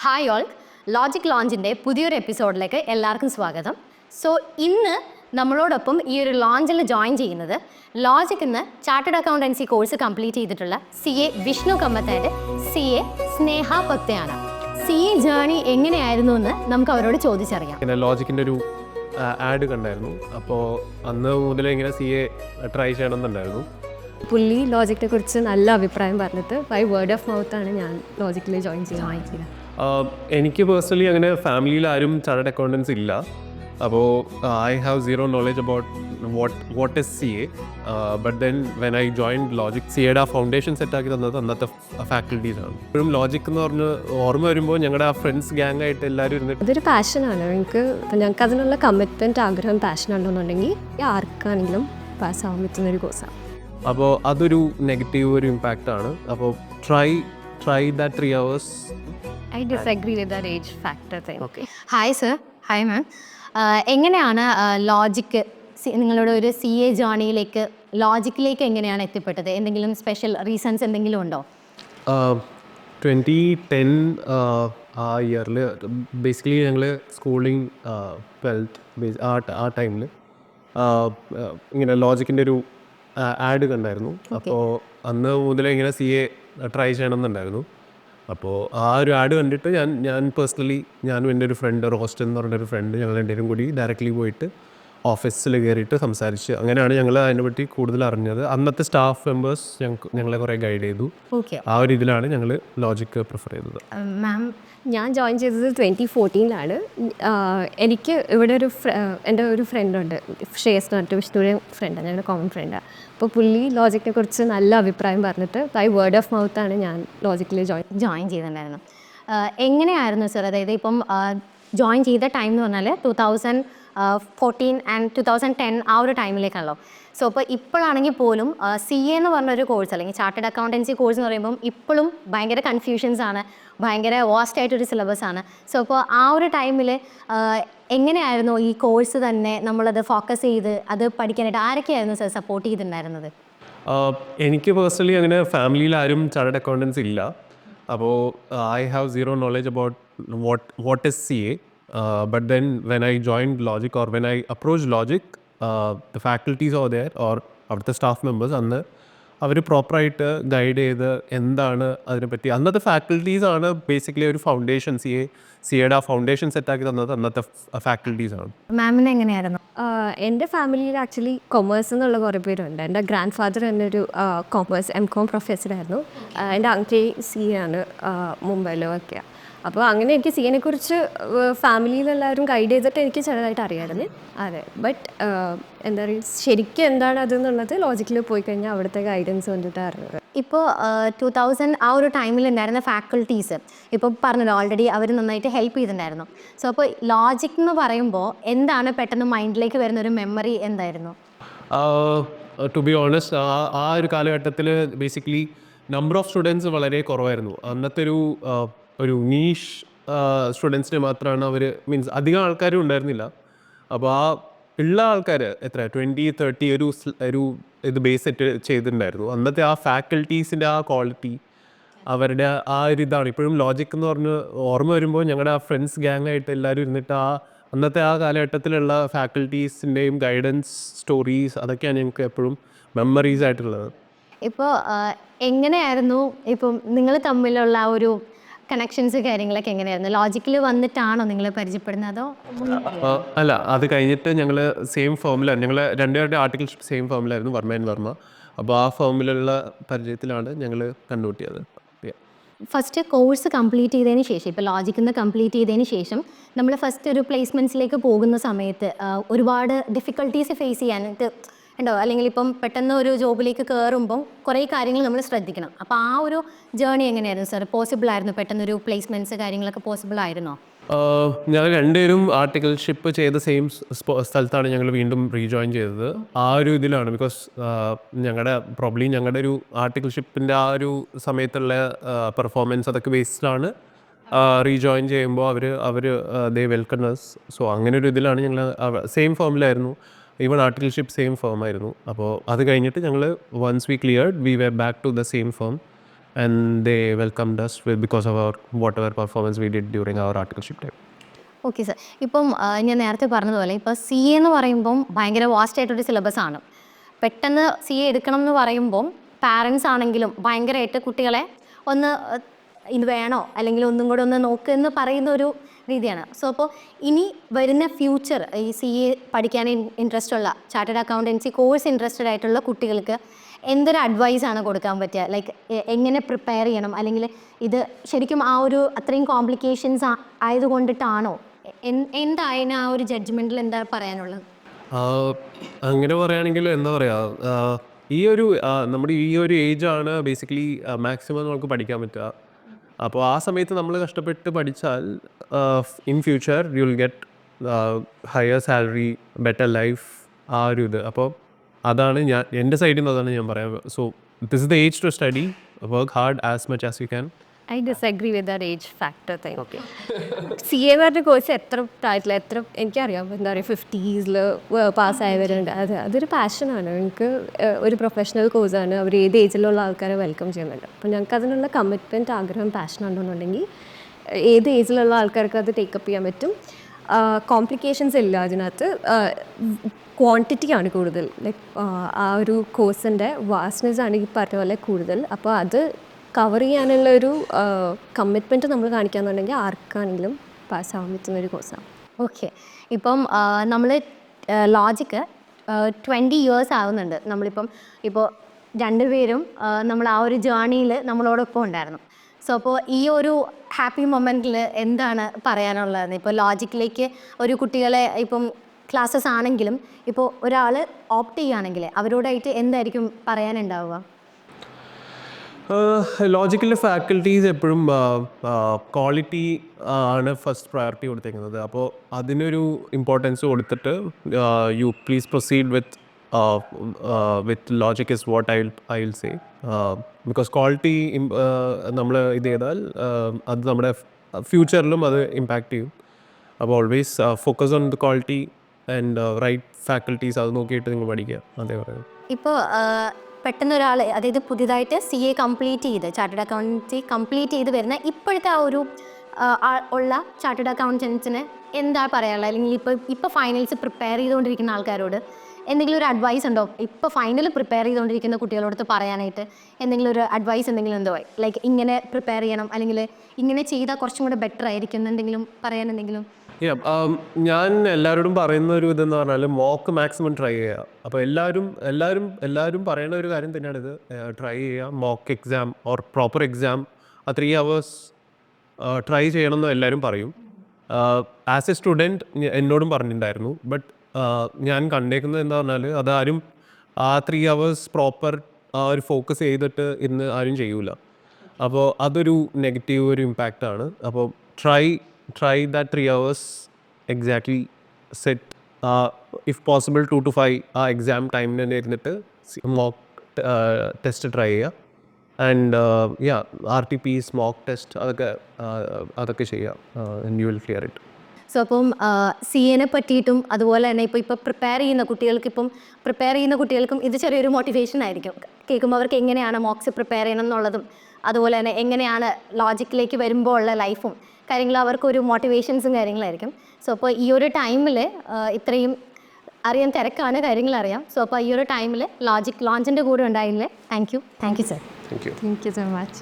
Hi all, logic ലോഞ്ചിൻ്റെ പുതിയൊരു എപ്പിസോഡിലേക്ക് എല്ലാവർക്കും സ്വാഗതം. സോ ഇന്ന് നമ്മളോടൊപ്പം ഈ ഒരു ലോഞ്ചിൽ ജോയിൻ ചെയ്യുന്നത് ലോജിക് ഇന്ന് ചാർട്ടേഡ് അക്കൗണ്ടൻസി കോഴ്സ് കംപ്ലീറ്റ് ചെയ്തിട്ടുള്ള CA വിഷ്ണു കമ്മത്താൻ്റെ CA സ്നേഹ പക്തയാണ്. CA ജേർണി എങ്ങനെയായിരുന്നു എന്ന് നമുക്ക് അവരോട് ചോദിച്ചറിയാം. പിന്നെ ലോജിക്കിൻ്റെ ഒരു ആഡ് കണ്ടായിരുന്നു. അപ്പോൾ അന്ന് മുതലേ ഇങ്ങനെ CA ട്രൈ ചെയ്യണമെന്നുണ്ടായിരുന്നു. പുള്ളി ലോജിക്കിനെ കുറിച്ച് നല്ല അഭിപ്രായം പറഞ്ഞിട്ട് ബൈ വേർഡ് ഓഫ് മൗത്താണ് ഞാൻ ലോജിക്കിൽ ജോയിൻ ചെയ്തത്. എനിക്ക് പേഴ്സണലി അങ്ങനെ ഫാമിലിയിൽ ആരും ചാർട്ടേഡ് അക്കൗണ്ടൻസ് ഇല്ല. അപ്പോൾ I have zero knowledge about what is CA. But then when I join Logic, CAയുടെ ആ ഫൗണ്ടേഷൻ സെറ്റാക്കി തന്നത് അന്നത്തെ ഫാക്കൽറ്റീസാണ്. ഇപ്പോഴും ലോജിക് എന്ന് പറഞ്ഞ് ഓർമ്മ വരുമ്പോൾ ഞങ്ങളുടെ ആ ഫ്രണ്ട്സ് ഗ്യാങ് ആയിട്ട് എല്ലാവരും ഇരുന്നിട്ട് അതൊരു പാഷനാണ്. ഞങ്ങൾക്ക് അതിനുള്ള കമ്മിറ്റ്മെൻറ്റ്, ആഗ്രഹം, പാഷൻ ഉണ്ടെന്നുണ്ടെങ്കിൽ ആർക്കാണെങ്കിലും പാസ്സാവാൻ പറ്റുന്നൊരു കോഴ്സാണ്. അപ്പോൾ അതൊരു നെഗറ്റീവ് ഒരു ഇമ്പാക്റ്റാണ്. അപ്പോൾ try that 3 hours. I disagree with that age factor thing. Okay. Hi sir. Hi ma'am. എങ്ങനെയാണ് ലോജിക്ക് നിങ്ങളുടെ ഒരു CA ജേർണിയിലേക്ക് ലോജിക്കിലേക്ക് എങ്ങനെയാണ് എത്തിപ്പെട്ടത്? എന്തെങ്കിലും സ്പെഷ്യൽ റീസൺസ് എന്തെങ്കിലും ഉണ്ടോ? 2010 ആ ഇയറിൽ ബേസിക്കലി ഞങ്ങൾ സ്കൂളിങ് 12th ആ ടൈമിൽ ഇങ്ങനെ ലോജിക്കിൻ്റെ ഒരു ആഡ് കണ്ടായിരുന്നു. അപ്പോൾ അന്ന് മുതലേ ഇങ്ങനെ CA ട്രൈ ചെയ്യണമെന്നുണ്ടായിരുന്നു. അപ്പോൾ ആ ഒരു ആഡ് കണ്ടിട്ട് ഞാൻ പേഴ്സണലി ഞാനും എൻ്റെ ഒരു ഫ്രണ്ട്, റോസ്റ്റൻ എന്ന് പറഞ്ഞൊരു ഫ്രണ്ട്, ഞങ്ങൾ രണ്ടുപേരും കൂടി ഡയറക്റ്റ്ലി പോയിട്ട് ഓഫീസിൽ കയറിയിട്ട് സംസാരിച്ച് അങ്ങനെയാണ് ഞങ്ങൾ അതിനെപ്പറ്റി കൂടുതൽ അറിഞ്ഞത്. അന്നത്തെ സ്റ്റാഫ് മെമ്പേഴ്സ് ഞങ്ങളെ കുറേ ഗൈഡ് ചെയ്തു. ആ ഒരു ഇതിലാണ് ഞങ്ങൾ ലോജിക്ക് പ്രിഫർ ചെയ്തത്. മാം, ഞാൻ ജോയിൻ ചെയ്തത് 2014 എനിക്ക് ഇവിടെ എൻ്റെ ഒരു ഫ്രണ്ടുണ്ട്, ഷേസ് എന്ന് പറഞ്ഞിട്ട്, വിഷ്ണുവിൻ്റെ ഫ്രണ്ടാണ്, ഞങ്ങളുടെ കോമൺ ഫ്രണ്ടാണ്. അപ്പോൾ പുള്ളി ലോജിക്കിനെ കുറിച്ച് നല്ല അഭിപ്രായം പറഞ്ഞിട്ട് ബൈ വേർഡ് ഓഫ് മൗത്താണ് ഞാൻ ലോജിക്കിൽ ജോയിൻ ചെയ്തിട്ടുണ്ടായിരുന്നു. എങ്ങനെയായിരുന്നു സർ? അതായത് ഇപ്പം ജോയിൻ ചെയ്ത ടൈം എന്ന് പറഞ്ഞാൽ 2014 ആൻഡ് 2010 ആ ഒരു ടൈമിലേക്കാണല്ലോ. സോ അപ്പോൾ ഇപ്പോഴാണെങ്കിൽ പോലും CA എന്ന് പറഞ്ഞൊരു കോഴ്സ്, അല്ലെങ്കിൽ ചാർട്ടേഡ് അക്കൗണ്ടൻസി കോഴ്സ് എന്ന് പറയുമ്പം ഇപ്പോഴും ഭയങ്കര കൺഫ്യൂഷൻസ് ആണ്, ഭയങ്കര വാസ്റ്റ് ആയിട്ടൊരു സിലബസ് ആണ്. സോ അപ്പോൾ ആ ഒരു ടൈമിൽ എങ്ങനെയായിരുന്നു ഈ കോഴ്സ് തന്നെ നമ്മളത് ഫോക്കസ് ചെയ്ത് അത് പഠിക്കാനായിട്ട് ആരൊക്കെയായിരുന്നു സർ സപ്പോർട്ട് ചെയ്തിട്ടുണ്ടായിരുന്നത്? എനിക്ക് പേഴ്സണലി അങ്ങനെ ഫാമിലിയിൽ ആരും ചാർട്ടേഡ് അക്കൗണ്ടൻസ് ഇല്ല. അപ്പോൾ I have zero knowledge about what is CA. But then when I join logic or when I approach logic, the faculties or there or അവിടുത്തെ സ്റ്റാഫ് മെമ്പേഴ്സ് അന്ന് അവർ പ്രോപ്പറായിട്ട് ഗൈഡ് ചെയ്ത് എന്താണ് അതിനെപ്പറ്റി, അന്നത്തെ ഫാക്കൽറ്റീസാണ് ബേസിക്കലി ഒരു ഫൗണ്ടേഷൻ, CAയുടെ ആ ഫൗണ്ടേഷൻ സെറ്റാക്കി തന്നത് അന്നത്തെ ഫാക്കൽറ്റീസാണ്. മാമിന് എങ്ങനെയായിരുന്നു? എൻ്റെ ഫാമിലിയിൽ ആക്ച്വലി കൊമേഴ്സ് എന്നുള്ള കുറേ പേരുണ്ട്. എൻ്റെ ഗ്രാൻഡ് ഫാദർ തന്നെ ഒരു കോമേഴ്സ് MCOM പ്രൊഫസറായിരുന്നു. എൻ്റെ അങ്കിൾ CA ആണ്, മുംബൈയിലൊക്കെ. അപ്പോൾ അങ്ങനെ എനിക്ക് CAനെ കുറിച്ച് ഫാമിലിയിലെല്ലാവരും ഗൈഡ് ചെയ്തിട്ട് എനിക്ക് ചെറുതായിട്ട് അറിയാമായിരുന്നു. അതെ, ബട്ട് എന്താ പറയുക, ശരിക്കും എന്താണ് അതെന്നുള്ളത് ലോജിക്കിൽ പോയി കഴിഞ്ഞാൽ അവിടുത്തെ ഗൈഡൻസ് കൊണ്ടിട്ട് അറിഞ്ഞത്. ഇപ്പോൾ 2000 ആ ഒരു ടൈമിൽ ഉണ്ടായിരുന്ന ഫാക്കൽറ്റീസ് ഇപ്പോൾ പറഞ്ഞല്ലോ, ഓൾറെഡി അവർ നന്നായിട്ട് ഹെൽപ്പ് ചെയ്തിട്ടുണ്ടായിരുന്നു. സോ അപ്പോൾ ലോജിക് എന്ന് പറയുമ്പോൾ എന്താണ് പെട്ടെന്ന് മൈൻഡിലേക്ക് വരുന്ന ഒരു മെമ്മറി എന്തായിരുന്നു? ടു ബി ഓണസ്റ്റ്, ആ ഒരു കാലഘട്ടത്തിൽ ബേസിക്കലി നമ്പർ ഓഫ് സ്റ്റുഡൻസ് വളരെ കുറവായിരുന്നു. അന്നത്തെ ഒരു നീഷ് സ്റ്റുഡൻസിന് മാത്രമാണ് അവർ, മീൻസ് അധികം ആൾക്കാരും ഉണ്ടായിരുന്നില്ല. അപ്പോൾ ആ ഉള്ള ആൾക്കാർ എത്ര 20-30 ഒരു ഇത് ബേസ് സെറ്റ് ചെയ്തിട്ടുണ്ടായിരുന്നു. അന്നത്തെ ആ ഫാക്കൽറ്റീസിൻ്റെ ആ ക്വാളിറ്റി, അവരുടെ ആ ഒരു ഇതാണ് ഇപ്പോഴും ലോജിക് എന്ന് പറഞ്ഞ് ഓർമ്മ വരുമ്പോൾ ഞങ്ങളുടെ ആ ഫ്രണ്ട്സ് ഗ്യാങ് ആയിട്ട് എല്ലാവരും ഇരുന്നിട്ട് അന്നത്തെ ആ കാലഘട്ടത്തിലുള്ള ഫാക്കൽറ്റീസിൻ്റെയും ഗൈഡൻസ് സ്റ്റോറീസ് അതൊക്കെയാണ് ഞങ്ങൾക്ക് എപ്പോഴും മെമ്മറീസ് ആയിട്ടുള്ളത്. ഇപ്പോൾ എങ്ങനെയായിരുന്നു ഇപ്പം നിങ്ങൾ തമ്മിലുള്ള ഒരു കണക്ഷൻസ് കാര്യങ്ങളൊക്കെ എങ്ങനെയായിരുന്നു? ലോജിക്കിൽ വന്നിട്ടാണോ നിങ്ങൾ പരിചയപ്പെടുന്നത് അതോ? അല്ല, അത് കഴിഞ്ഞിട്ട് ഞങ്ങൾ സെയിം ഫേമിലാണ്, ഞങ്ങൾ രണ്ടുപേരുടെ ആർട്ടിക്കിൾഷിപ്പ് സെയിം ഫേമിലായിരുന്നു, വർമ്മ ആൻഡ് വർമ്മ. അപ്പോൾ ആ ഫേമിലുള്ള പരിചയത്തിലാണ് ഞങ്ങൾ കണ്ടുപിട്ടിയത്. ഫസ്റ്റ് കോഴ്സ് കംപ്ലീറ്റ് ചെയ്തതിന് ശേഷം, ഇപ്പോൾ ലോജിക്കിൽ നിന്ന് കംപ്ലീറ്റ് ചെയ്തതിന് ശേഷം നമ്മൾ ഫസ്റ്റ് ഒരു പ്ലേസ്മെൻറ്റ്സിലേക്ക് പോകുന്ന സമയത്ത് ഒരുപാട് ഡിഫിക്കൽട്ടീസ് ഫേസ് ചെയ്യാനായിട്ട് ഉണ്ടോ? അല്ലെങ്കിൽ ഇപ്പം പെട്ടെന്ന് ഒരു ജോബിലേക്ക് കയറുമ്പം കുറേ കാര്യങ്ങൾ നമ്മൾ ശ്രദ്ധിക്കണം. അപ്പോൾ ആ ഒരു ജേർണി എങ്ങനെയായിരുന്നു സർ? പോസിബിൾ ആയിരുന്നു പെട്ടെന്നൊരു പ്ലേസ്മെൻറ്റ്സ് കാര്യങ്ങളൊക്കെ പോസിബിൾ ആയിരുന്നോ? ഞങ്ങൾ രണ്ടുപേരും ആർട്ടിക്കിൾഷിപ്പ് ചെയ്ത സെയിം സ്ഥലത്താണ് ഞങ്ങൾ വീണ്ടും റീജോയിൻ ചെയ്തത്. ആ ഒരു ഇതിലാണ്, ബിക്കോസ് ഞങ്ങളുടെ ഒരു ആർട്ടിക്കിൾഷിപ്പിൻ്റെ ആ ഒരു സമയത്തുള്ള പെർഫോമൻസ് അതൊക്കെ ബേസ്ഡാണ് റീജോയിൻ ചെയ്യുമ്പോൾ അവർ ദേ വെൽക്കം us. സോ അങ്ങനെ ഒരു ഇതിലാണ് ഞങ്ങൾ സെയിം ഫേമിലായിരുന്നു. ഈവൺ ആർട്ടിക്കിൾഷിപ്പ് സെയിം ഫേം ആയിരുന്നു. അപ്പോൾ അത് കഴിഞ്ഞിട്ട് ഞങ്ങൾ once we cleared we were back to the same firm and they welcomed us because of our whatever performance we did during our articleship time. Okay sir. ഇപ്പം ഞാൻ നേരത്തെ പറഞ്ഞതുപോലെ ഇപ്പോൾ CA എന്ന് പറയുമ്പം ഭയങ്കര വാസ്റ്റ് ആയിട്ടൊരു സിലബസാണ്. പെട്ടെന്ന് CA എടുക്കണം എന്ന് പറയുമ്പം പാരൻസ് ആണെങ്കിലും ഭയങ്കരമായിട്ട് കുട്ടികളെ ഒന്ന് ഇത് വേണോ അല്ലെങ്കിൽ ഒന്നും കൂടെ ഒന്ന് നോക്ക് എന്ന് പറയുന്ന ഒരു രീതിയാണ്. സോ അപ്പോൾ ഇനി വരുന്ന ഫ്യൂച്ചർ ഈ CA പഠിക്കാൻ ഇൻട്രസ്റ്റ് ഉള്ള ചാർട്ടേഡ് അക്കൗണ്ടൻസി കോഴ്സ് ഇൻട്രസ്റ്റഡ് ആയിട്ടുള്ള കുട്ടികൾക്ക് എന്തൊരു അഡ്വൈസാണ് കൊടുക്കാൻ പറ്റുക? ലൈക്ക് എങ്ങനെ പ്രിപ്പയർ ചെയ്യണം, അല്ലെങ്കിൽ ഇത് ശരിക്കും ആ ഒരു അത്രയും കോംപ്ലിക്കേഷൻസ് ആയതുകൊണ്ടിട്ടാണോ? എന്തായതിന് ആ ഒരു ജഡ്ജ്മെൻറ്റിൽ എന്താ പറയാനുള്ളത്? അങ്ങനെ പറയുകയാണെങ്കിൽ എന്താ പറയുക, ഈ ഒരു നമ്മുടെ ഈ ഒരു ഏജാണ് ബേസിക്കലി മാക്സിമം നമുക്ക് പഠിക്കാൻ പറ്റുക. അപ്പോൾ ആ സമയത്ത് നമ്മൾ കഷ്ടപ്പെട്ട് പഠിച്ചാൽ in future you will get higher salary, better life, ആ ഒരു ഇത്. അപ്പോൾ അതാണ് എൻ്റെ സൈഡിൽ നിന്ന് അതാണ് ഞാൻ പറയാം. So this is the age to study, work hard as much as you can. I disagree with that age factor thing. Okay, CA എന്ന് പറഞ്ഞ കോഴ്സ് എത്ര പ്രായത്തില്ല, എത്ര എനിക്കറിയാം, എന്താ പറയുക 50s പാസ്സായവരുണ്ട്. അതൊരു പാഷനാണ്. എനിക്ക് ഒരു പ്രൊഫഷണൽ കോഴ്സാണ്. അവർ ഏത് ഏജിലുള്ള ആൾക്കാരെ വെൽക്കം ചെയ്യുന്നുണ്ട്. അപ്പോൾ ഞങ്ങൾക്ക് അതിനുള്ള കമ്മിറ്റ്മെൻറ്റ്, ആഗ്രഹം, പാഷൻ ഉണ്ടെന്നുണ്ടെങ്കിൽ ഏത് ഏജിലുള്ള ആൾക്കാർക്ക് അത് ടേക്കപ്പ് ചെയ്യാൻ പറ്റും. കോംപ്ലിക്കേഷൻസ് ഇല്ല അതിനകത്ത്. ക്വാണ്ടിറ്റിയാണ് കൂടുതൽ. ലൈക്ക് ആ ഒരു കോഴ്സിൻ്റെ വാസ്റ്റ്നെസ് ആണ് ഈ പറഞ്ഞ പോലെ കൂടുതൽ. അപ്പോൾ അത് കവർ ചെയ്യാനുള്ളൊരു കമ്മിറ്റ്മെൻറ്റ് നമ്മൾ കാണിക്കാന്നുണ്ടെങ്കിൽ ആർക്കാണെങ്കിലും പാസ്സാവാൻ പറ്റുന്നൊരു കോഴ്സാണ്. ഓക്കെ, ഇപ്പം നമ്മൾ ലോജിക്ക് 20 years ആവുന്നുണ്ട്. നമ്മളിപ്പം ഇപ്പോൾ രണ്ടുപേരും നമ്മൾ ആ ഒരു ജേർണിയിൽ നമ്മളോടൊപ്പം ഉണ്ടായിരുന്നു. സോ അപ്പോൾ ഈ ഒരു ഹാപ്പി മൊമെൻറ്റിൽ എന്താണ് പറയാനുള്ളത്? ഇപ്പോൾ ലോജിക്കിലേക്ക് ഒരു കുട്ടികളെ ഇപ്പം ക്ലാസ്സസ് ആണെങ്കിലും ഇപ്പോൾ ഒരാൾ ഓപ്റ്റ് ചെയ്യുകയാണെങ്കിൽ അവരോടായിട്ട് എന്തായിരിക്കും പറയാനുണ്ടാവുക? ലോജിക്കൽ ഫാക്കൽറ്റീസ് എപ്പോഴും ക്വാളിറ്റി ആണ് ഫസ്റ്റ് പ്രയോറിറ്റി കൊടുത്തേക്കുന്നത്. അപ്പോൾ അതിനൊരു ഇമ്പോർട്ടൻസ് കൊടുത്തിട്ട് you please proceed with logic is what I will say. Because quality നമ്മൾ ഇത് ചെയ്താൽ അത് നമ്മുടെ ഫ്യൂച്ചറിലും അത് ഇമ്പാക്റ്റ് ചെയ്യും. അപ്പോൾ always focus on the quality and right faculties, അത് നോക്കിയിട്ട് നിങ്ങൾ പഠിക്കുക. അതേ പറയുന്നത്. ഇപ്പോൾ പെട്ടെന്ന് ഒരാൾ, അതായത് പുതിയതായിട്ട് CA കംപ്ലീറ്റ് ചെയ്ത് ചാർട്ടേഡ് അക്കൗണ്ടൻസി കംപ്ലീറ്റ് ചെയ്ത് വരുന്ന ഇപ്പോഴത്തെ ആ ഒരു ഉള്ള ചാർട്ടേഡ് അക്കൗണ്ടൻസിന് എന്താ പറയാനുള്ളത്? അല്ലെങ്കിൽ ഇപ്പോൾ ഫൈനൽസ് പ്രിപ്പയർ ചെയ്തുകൊണ്ടിരിക്കുന്ന ആൾക്കാരോട് എന്തെങ്കിലും ഒരു അഡ്വൈസ് ഉണ്ടോ? ഇപ്പോൾ ഫൈനൽ പ്രിപ്പയർ ചെയ്തുകൊണ്ടിരിക്കുന്ന കുട്ടികളോട് പറയാനായിട്ട് എന്തെങ്കിലും ഒരു അഡ്വൈസ് എന്തെങ്കിലും ഉണ്ടോ? ലൈക്ക് ഇങ്ങനെ പ്രിപ്പയർ ചെയ്യണം, അല്ലെങ്കിൽ ഇങ്ങനെ ചെയ്താൽ കുറച്ചും കൂടെ ബെറ്റർ ആയിരിക്കും എന്തെങ്കിലും പറയാൻ എന്തെങ്കിലും? ഞാൻ എല്ലാവരോടും പറയുന്ന ഒരു ഇതെന്ന് പറഞ്ഞാൽ മോക്ക് മാക്സിമം ട്രൈ ചെയ്യുക. അപ്പോൾ എല്ലാവരും പറയുന്ന ഒരു കാര്യം തന്നെയാണ് ഇത്. ട്രൈ ചെയ്യുക, mock exam or proper exam ആ 3 hours ട്രൈ ചെയ്യണമെന്ന് എല്ലാവരും പറയും. ആസ് എ സ്റ്റുഡൻറ്റ് എന്നോടും പറഞ്ഞിട്ടുണ്ടായിരുന്നു. ബട്ട് ഞാൻ കണ്ടേക്കുന്നത് എന്താ പറഞ്ഞാൽ അതാരും ആ 3 hours പ്രോപ്പർ ആ ഒരു ഫോക്കസ് ചെയ്തിട്ട് ഇന്ന് ആരും ചെയ്യൂല. അപ്പോൾ അതൊരു നെഗറ്റീവ് ഒരു ഇമ്പാക്റ്റാണ്. അപ്പോൾ try that 3 hours exactly, set if possible 2 to 5 exam time ne irnittu mock test try cheya, and RTPs mock test adokke cheya, and you will clear it. So അപ്പം CA പറ്റിയിട്ടും അതുപോലെ തന്നെ ഇപ്പോൾ പ്രിപ്പയർ ചെയ്യുന്ന കുട്ടികൾക്കും ഇത് ചെറിയൊരു മോട്ടിവേഷൻ ആയിരിക്കും. കേൾക്കുമ്പോൾ അവർക്ക് എങ്ങനെയാണ് മോക്സ് പ്രിപ്പയർ ചെയ്യണം എന്നുള്ളതും അതുപോലെ തന്നെ എങ്ങനെയാണ് ലോജിക്കിലേക്ക് വരുമ്പോൾ ഉള്ള ലൈഫും കാര്യങ്ങളും അവർക്കൊരു മോട്ടിവേഷൻസും കാര്യങ്ങളായിരിക്കും. സോ അപ്പോൾ ഈ ഒരു ടൈമിൽ ഇത്രയും അറിയാൻ തിരക്കാണ്, കാര്യങ്ങളറിയാം. സോ അപ്പോൾ ഈ ഒരു ടൈമിൽ ലോജിക് ലോഞ്ചിൻ്റെ കൂടെ ഉണ്ടായില്ലേ. Thank you sir. Thank you. Thank you so much.